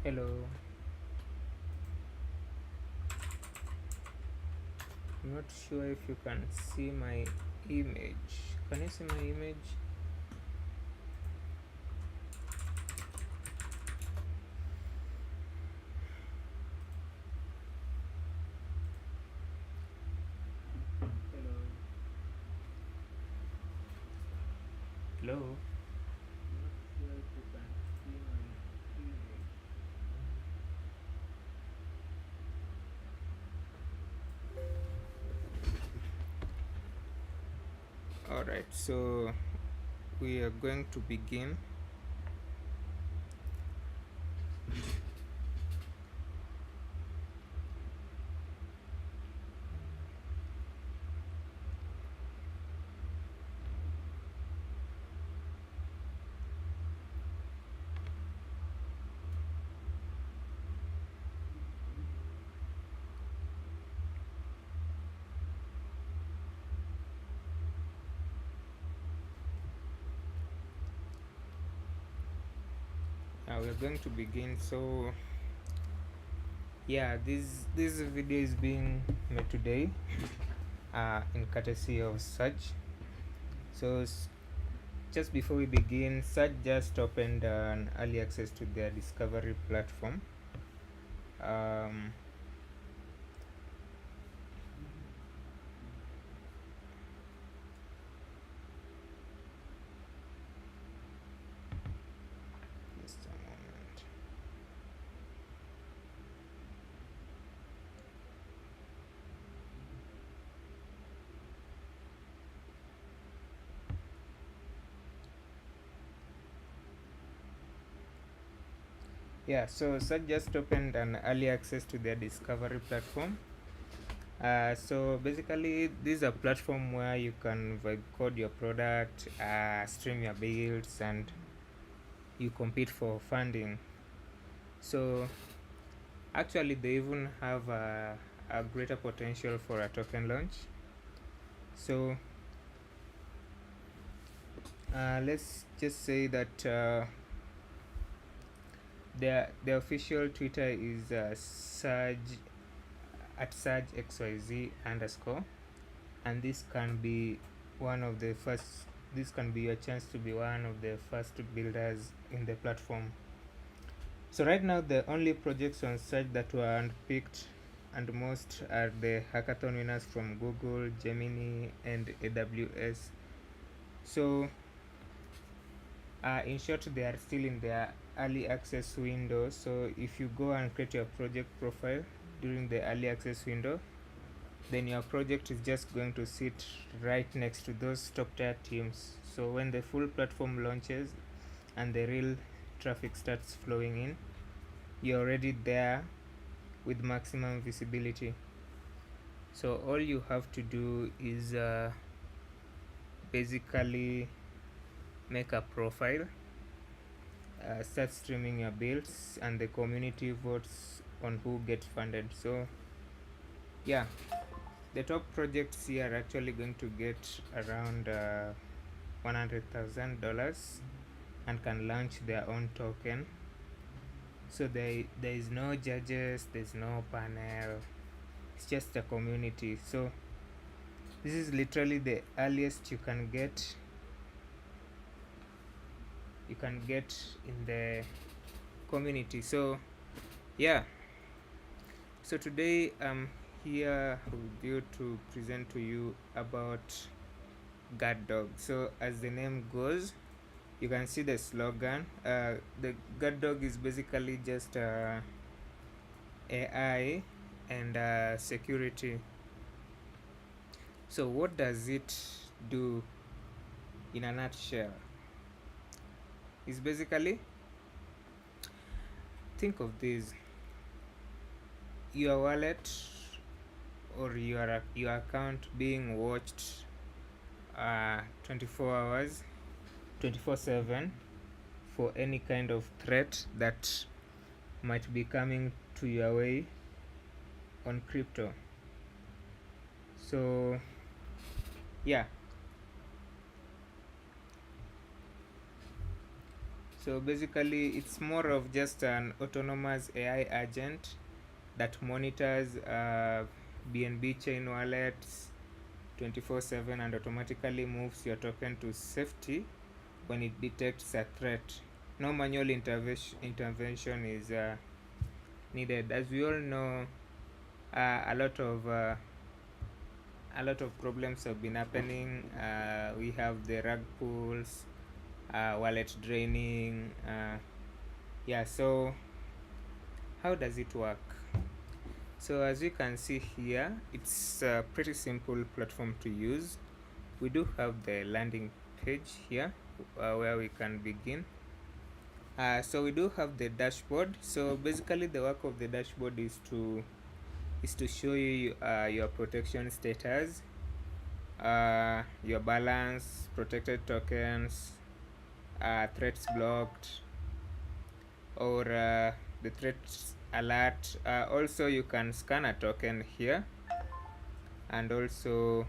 Hello, I'm not sure if you can see my image. Can you see my image? Hello. Hello. I'm not sure if you can see my image. Alright, so we are going to begin. We are going to begin. So yeah, this video is being made today in courtesy of Search. So just before we begin, Search just opened an early access to their discovery platform. Um, just a moment. Yeah, so Search just opened an early access to their discovery platform. So basically, this is a platform where you can vibe code your product, stream your builds, and you compete for funding. So actually, they even have a greater potential for a token launch. So let's just say that their official Twitter is Surge at Surge XYZ underscore, and this can be one of the first. This can be your chance to be one of the first builders in the platform. So right now, the only projects on Surge that were unpicked and most are the hackathon winners from Google, Gemini, and AWS. So in short, they are still in their early access window. So if you go and create your project profile during the early access window, then your project is just going to sit right next to those top tier teams. So when the full platform launches and the real traffic starts flowing in, you're already there with maximum visibility. So all you have to do is basically make a profile, start streaming your builds, and the community votes on who gets funded. So yeah, the top projects here are actually going to get around $100,000 and can launch their own token. So there is no judges, there's no panel, it's just a community. So this is literally the earliest you can get in the community. So yeah, so today I'm here with you to present to you about GuardDog. So as the name goes, you can see the slogan. The GuardDog is basically just AI and security. So what does it do in a nutshell? Is basically, think of this: your wallet or your account being watched 24 hours 24/7 for any kind of threat that might be coming to your way on crypto. So yeah, So basically it's more of just an autonomous AI agent that monitors BNB Chain wallets 24/7 and automatically moves your token to safety when it detects a threat. No manual intervention is needed. As we all know, a lot of problems have been happening. We have the rug pulls, wallet draining. Yeah, so how does it work? So as you can see here, it's a pretty simple platform to use. We do have the landing page here where we can begin. So we do have the dashboard. So basically the work of the dashboard is to show you your protection status, your balance, protected tokens, threats blocked, or the threats alert. Also you can scan a token here, and also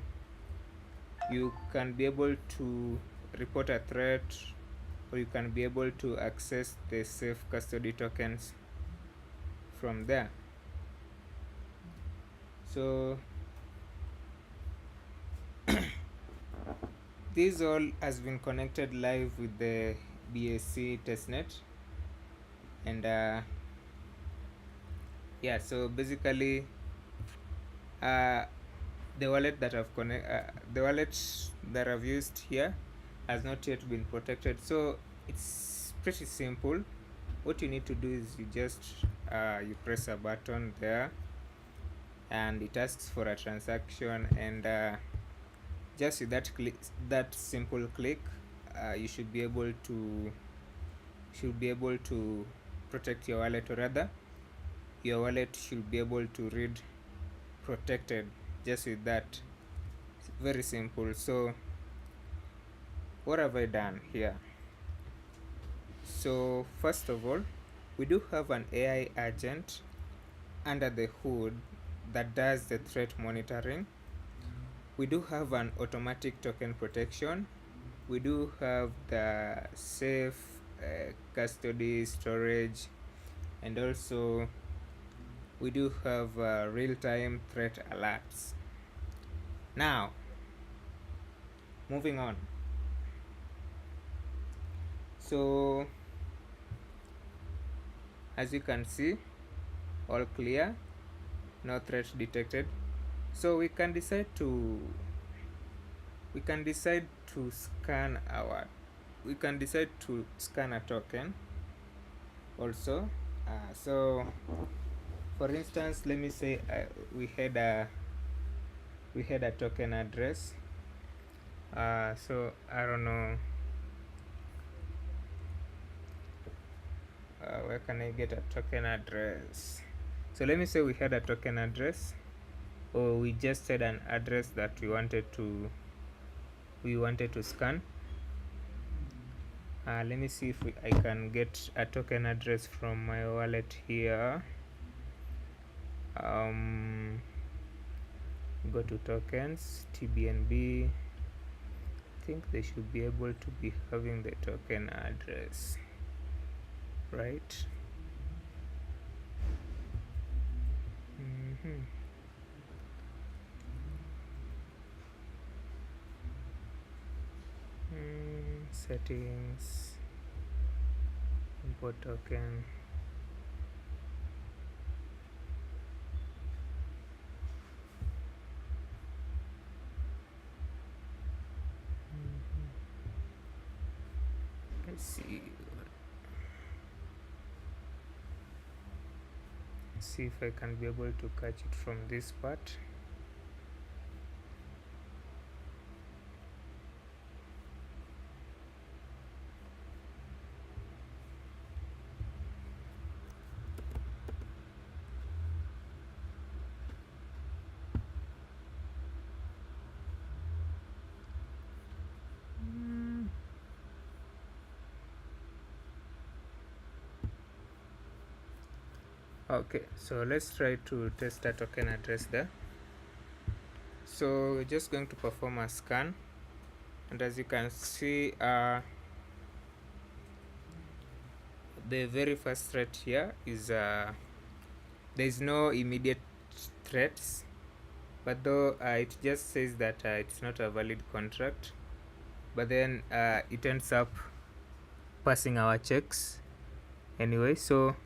you can be able to report a threat, or you can be able to access the safe custody tokens from there. So this all has been connected live with the BSC testnet, and yeah, so basically the wallet that I've used here has not yet been protected. So it's pretty simple. What you need to do is you just you press a button there, and it asks for a transaction, and just with that simple click, you should be able to protect your wallet, or rather your wallet should be able to read protected just with that. It's very simple. So what have I done here? So first of all, we do have an AI agent under the hood that does the threat monitoring. We do have an automatic token protection. We do have the safe custody storage, and also we do have real-time threat alerts. Now moving on. So as you can see, all clear, no threat detected. So we can decide to scan a token also. So for instance, let me say we had a token address. So I don't know, where can I get a token address? So let me say we had a token address, or we just had an address that we wanted to scan. Let me see if I can get a token address from my wallet here. Go to tokens, TBNB. I think they should be able to be having the token address, right? Settings, import token. Let's see if I can be able to catch it from this part. Okay, so let's try to test a token address there. So we're just going to perform a scan, and as you can see, the very first threat here is there is no immediate threats, but though it just says that it's not a valid contract, but then it ends up passing our checks anyway. So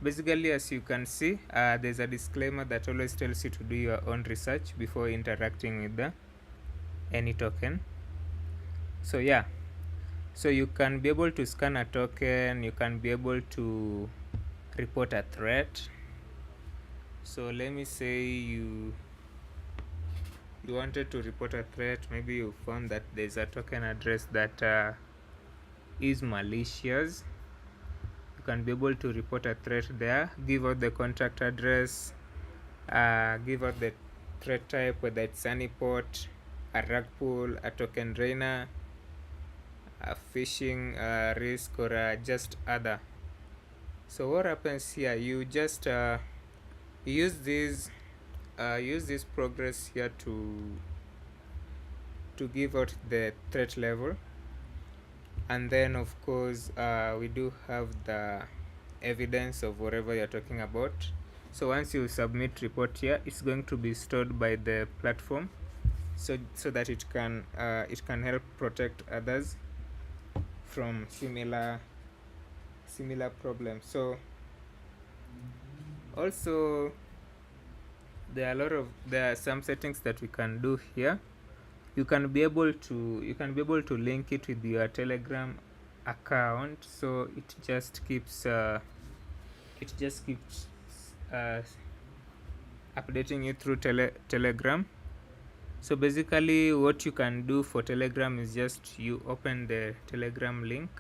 basically, as you can see, there's a disclaimer that always tells you to do your own research before interacting with any token. So yeah, so you can be able to scan a token, you can be able to report a threat. So let me say you wanted to report a threat. Maybe you found that there's a token address that is malicious. You can be able to report a threat there, give out the contract address, give out the threat type, whether it's honeypot, a rug pull, a token drainer, a phishing risk, or just other. So what happens here, you just use this progress here to give out the threat level, and then of course we do have the evidence of whatever you're talking about. So once you submit report here, it's going to be stored by the platform, so that it can help protect others from similar problems. So also there are some settings that we can do here. You can be able to link it with your Telegram account, so it just keeps updating you through Telegram. So basically what you can do for Telegram is just you open the Telegram link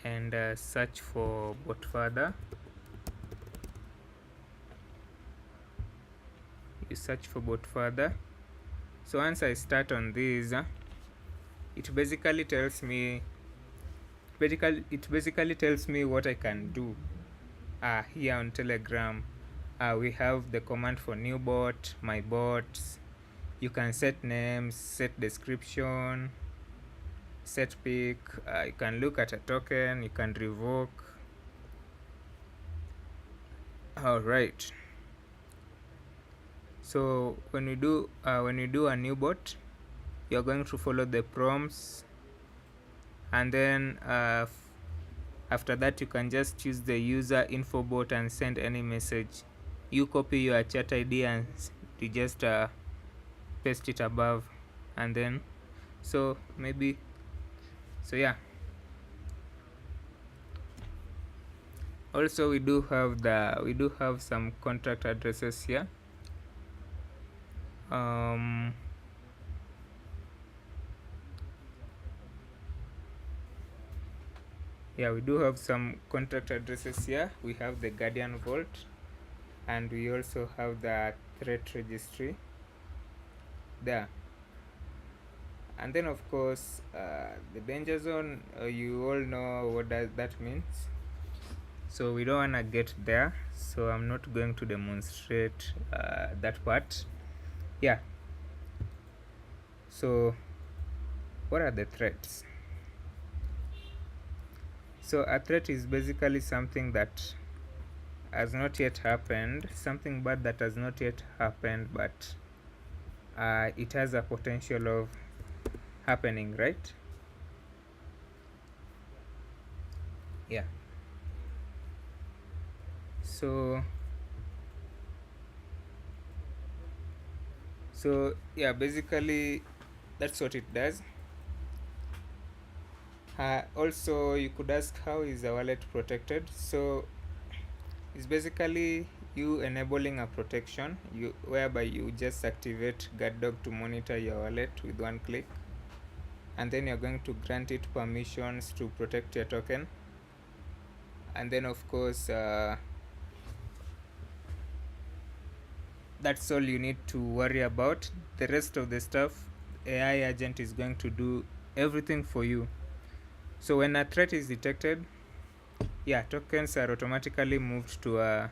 and search for BotFurther. You search for BotFurther. So once I start on this, it basically tells me what I can do. Here on Telegram, we have the command for new bot, my bots. You can set names, set description, set pick. You can look at a token, you can revoke. All right. So when you do a new bot, you're going to follow the prompts, and then after that you can just use the user info bot and send any message. You copy your chat ID and you just paste it above, and then yeah. Also we do have some contract addresses here. Yeah, we do have some contract addresses here. We have the Guardian Vault, and we also have the threat registry there. And then of course the danger zone, you all know what that means, so we don't want to get there, so I'm not going to demonstrate that part. Yeah, so what are the threats? So a threat is basically something that has not yet happened, something bad that has not yet happened, but it has a potential of happening, right? Yeah. So yeah, basically that's what it does. Also you could ask, how is a wallet protected? So it's basically you enabling a protection whereby you just activate GuardDog to monitor your wallet with one click, and then you're going to grant it permissions to protect your token, and then of course that's all you need to worry about. The rest of the stuff, AI agent is going to do everything for you. So when a threat is detected, yeah, tokens are automatically moved to a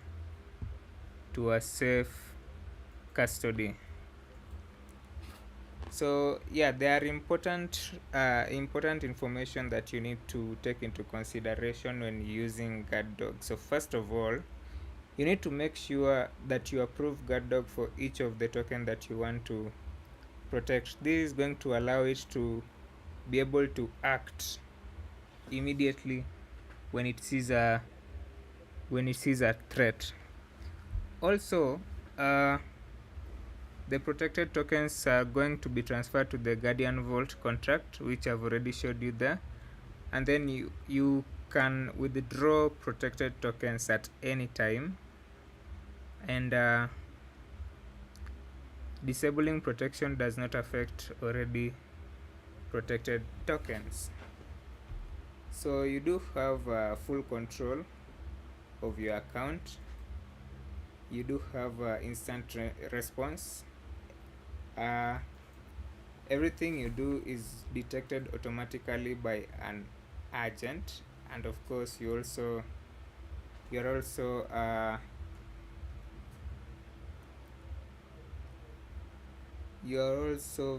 safe custody. So yeah, there are important information that you need to take into consideration when using GuardDog. So first of all, you need to make sure that you approve GuardDog for each of the token that you want to protect. This is going to allow it to be able to act immediately when it sees a threat. Also, the protected tokens are going to be transferred to the Guardian Vault contract, which I've already showed you there, and then you can withdraw protected tokens at any time, and disabling protection does not affect already protected tokens. So you do have full control of your account. You do have instant response. Everything you do is detected automatically by an agent, and of course you're also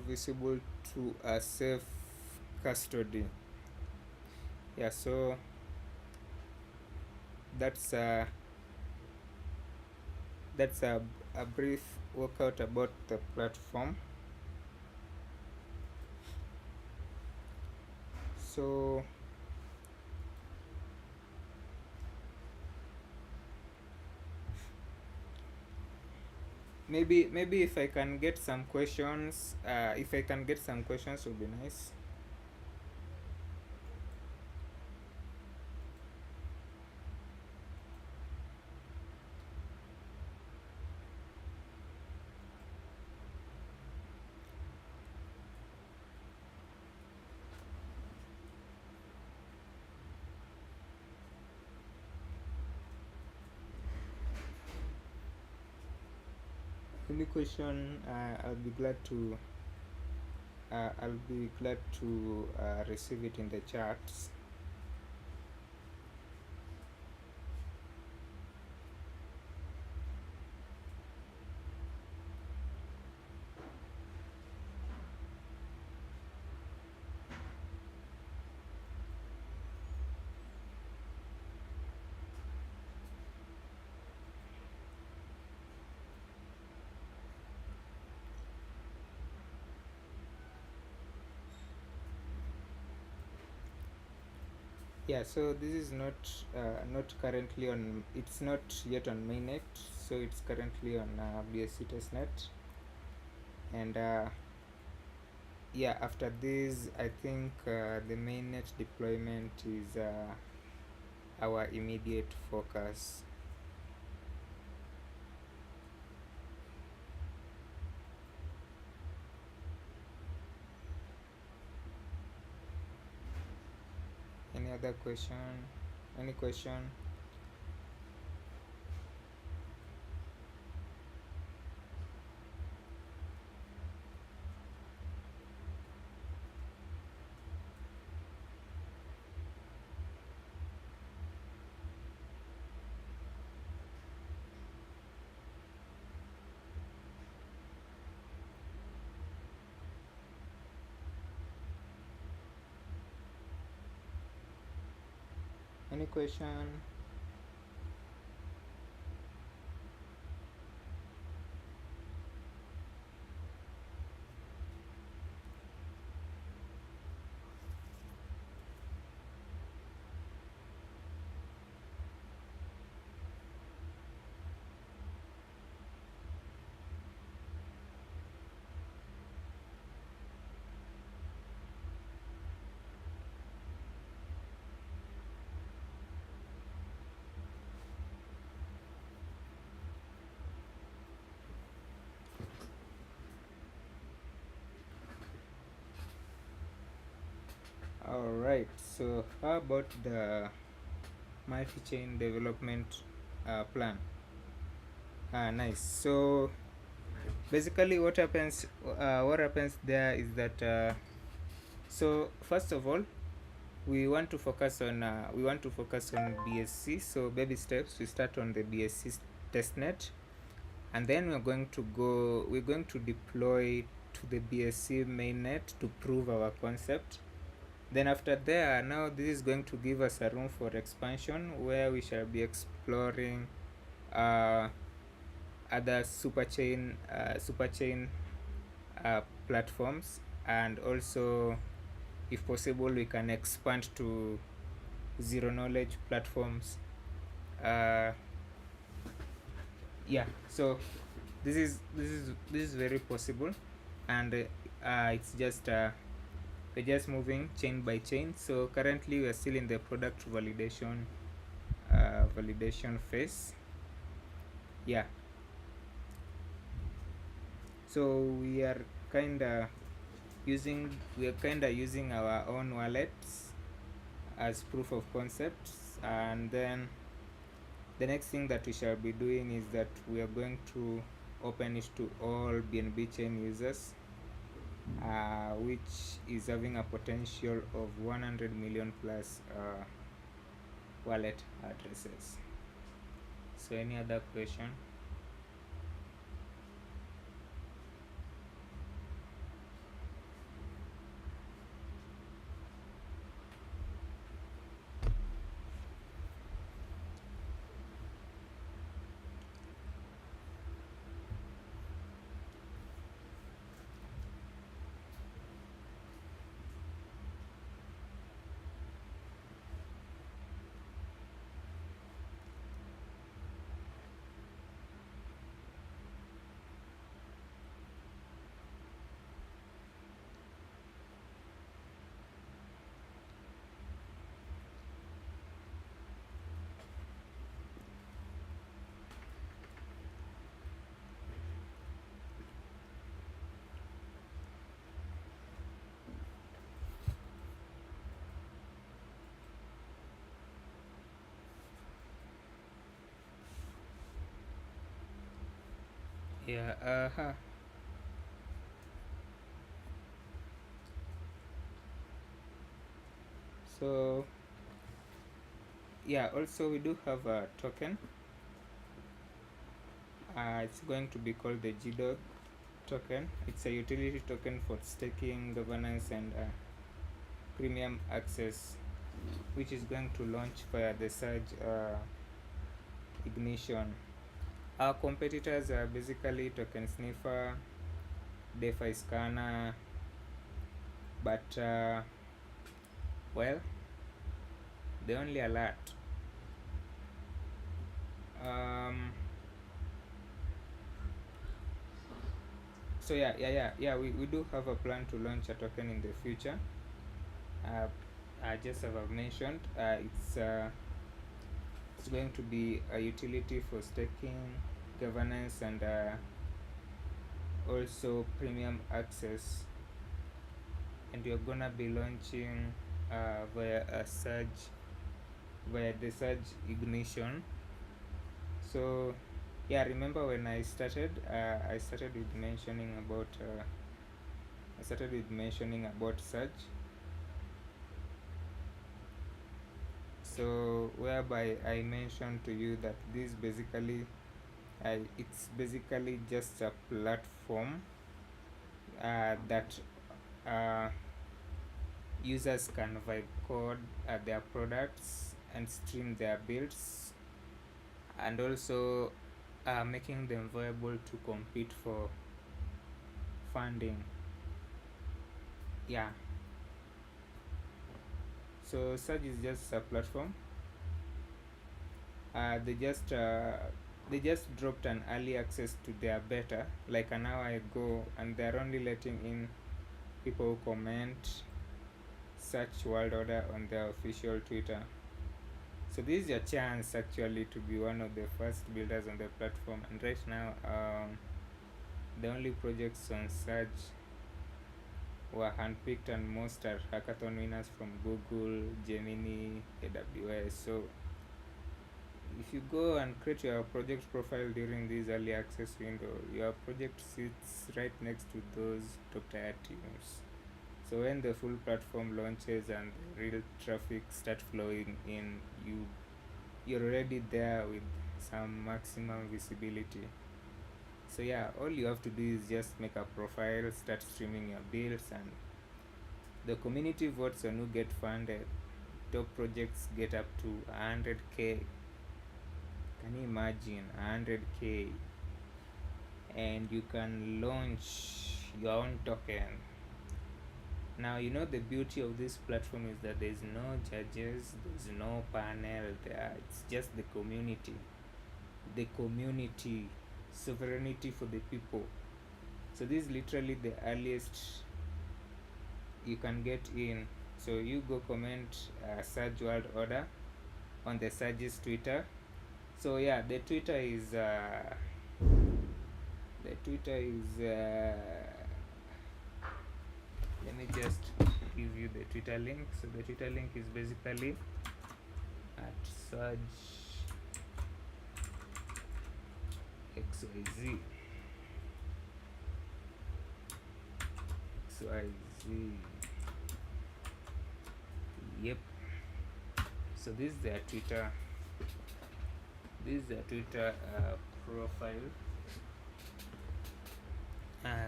visible to a safe custody. Yeah, so that's a brief workout about the platform. So maybe if I can get some questions, would be nice. Any question, I'll be glad to receive it in the chats. Yeah, so this is not currently on, it's not yet on mainnet, so it's currently on BSC testnet, and yeah, after this I think the mainnet deployment is our immediate focus. Any other question? Any question? Any question? All right, so how about the multi-chain development plan? Nice. So basically what happens there is that so first of all, we want to focus on BSC. So baby steps, we start on the BSC testnet, and then we're going to deploy to the BSC mainnet to prove our concept. Then after there, now this is going to give us a room for expansion where we shall be exploring other superchain platforms, and also if possible we can expand to zero knowledge platforms. Yeah, so this is very possible, and it's just we're just moving chain by chain. So currently we are still in the product validation phase. Yeah, so we are kinda using our own wallets as proof of concepts, and then the next thing that we shall be doing is that we are going to open it to all BNB Chain users, which is having a potential of 100 million plus wallet addresses. So any other question? Yeah, so yeah, also we do have a token. It's going to be called the GuardDog token. It's a utility token for staking, governance, and premium access, which is going to launch via the Surge ignition. Our competitors are basically Token Sniffer, DeFi Scanner, but well, they only alert. So we do have a plan to launch a token in the future. Just as I've mentioned, it's going to be a utility for staking, governance, and also premium access, and you're gonna be launching via the Surge ignition. So yeah, remember when I started with mentioning about Surge. So whereby I mentioned to you that this basically it's basically just a platform that users can vibe code their products and stream their builds, and also making them viable to compete for funding. Yeah, so Surge is just a platform. They just dropped an early access to their beta like an hour ago, and they're only letting in people who comment search world order on their official Twitter. So this is your chance actually to be one of the first builders on the platform. And right now the only projects on Surge were handpicked, and most are hackathon winners from Google, Gemini, AWS. So if you go and create your project profile during this early access window, your project sits right next to those top tier teams. So when the full platform launches and the real traffic start flowing in, you're already there with some maximum visibility. So yeah, all you have to do is just make a profile, start streaming your builds, and the community votes on who get funded. Top projects get up to 100k. Can you imagine 100k? And you can launch your own token. Now, you know, the beauty of this platform is that there's no judges, there's no panel there. It's just the community. The community, sovereignty for the people. So this is literally the earliest you can get in. So you go comment Surge World Order on the Surge's Twitter. So yeah, the Twitter is let me just give you the Twitter link. So the Twitter link is basically at Surge XYZ. Yep. So this is their Twitter. This is their Twitter profile.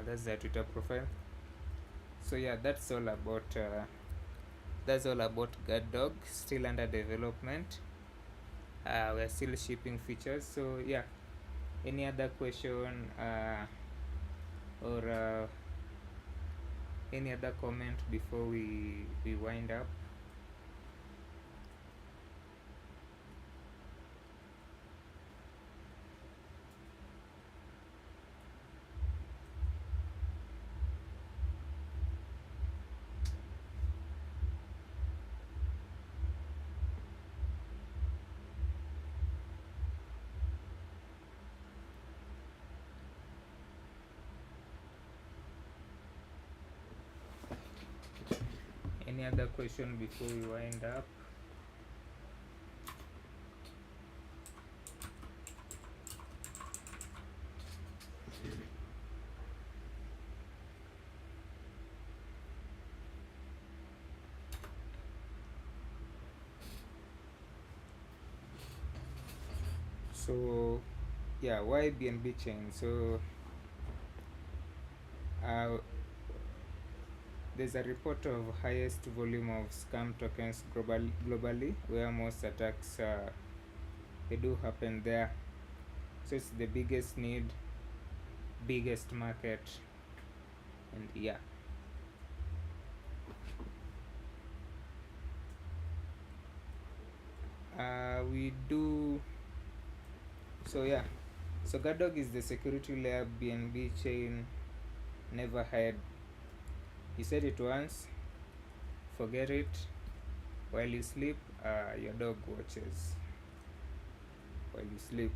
That's their Twitter profile. So yeah, that's all about GuardDog. Still under development. We're still shipping features. So yeah, any other question or any other comment before we wind up? Any other question before we wind up? So yeah, why BNB Chain? So there's a report of highest volume of scam tokens globally, where most attacks they do happen there. So it's the biggest need, biggest market, and yeah. We do. So yeah, so GuardDog is the security layer BNB Chain never had. You said it once, forget it. While you sleep, your dog watches. While you sleep.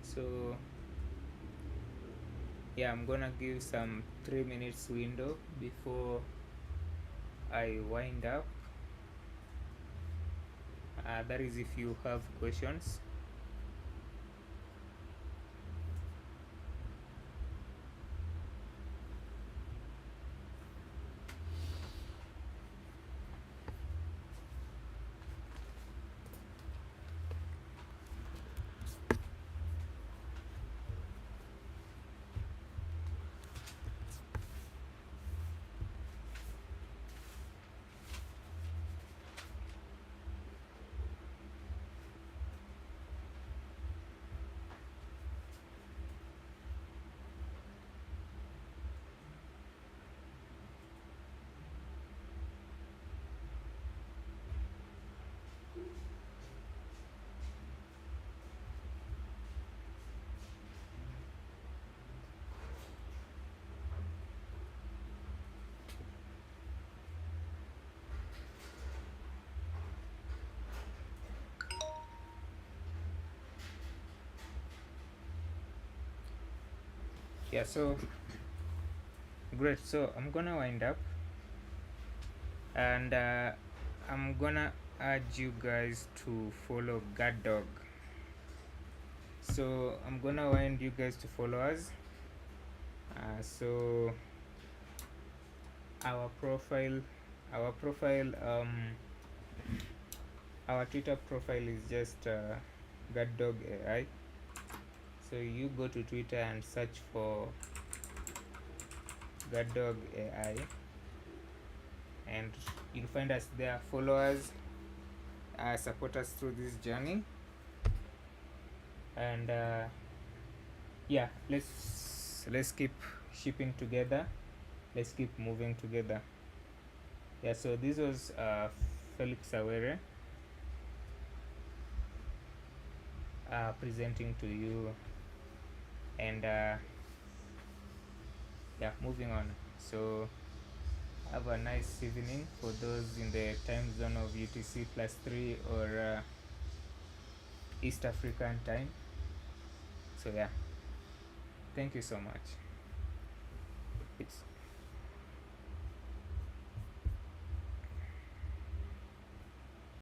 So yeah, I'm gonna give some 3 minutes window before I wind up. That is if you have questions. Yeah, so great. So I'm gonna wind up, and I'm gonna urge you guys to follow GuardDog. So I'm gonna wind you guys to follow us. So our profile, our profile, our Twitter profile is just GuardDog AI. So you go to Twitter and search for GuardDog AI, and you'll find us there. Followers, support us through this journey, and yeah, let's keep shipping together. Let's keep moving together. Yeah, so this was Felix Awere presenting to you, and yeah, moving on. So have a nice evening for those in the time zone of UTC +3 or East African time. So yeah, thank you so much. Peace.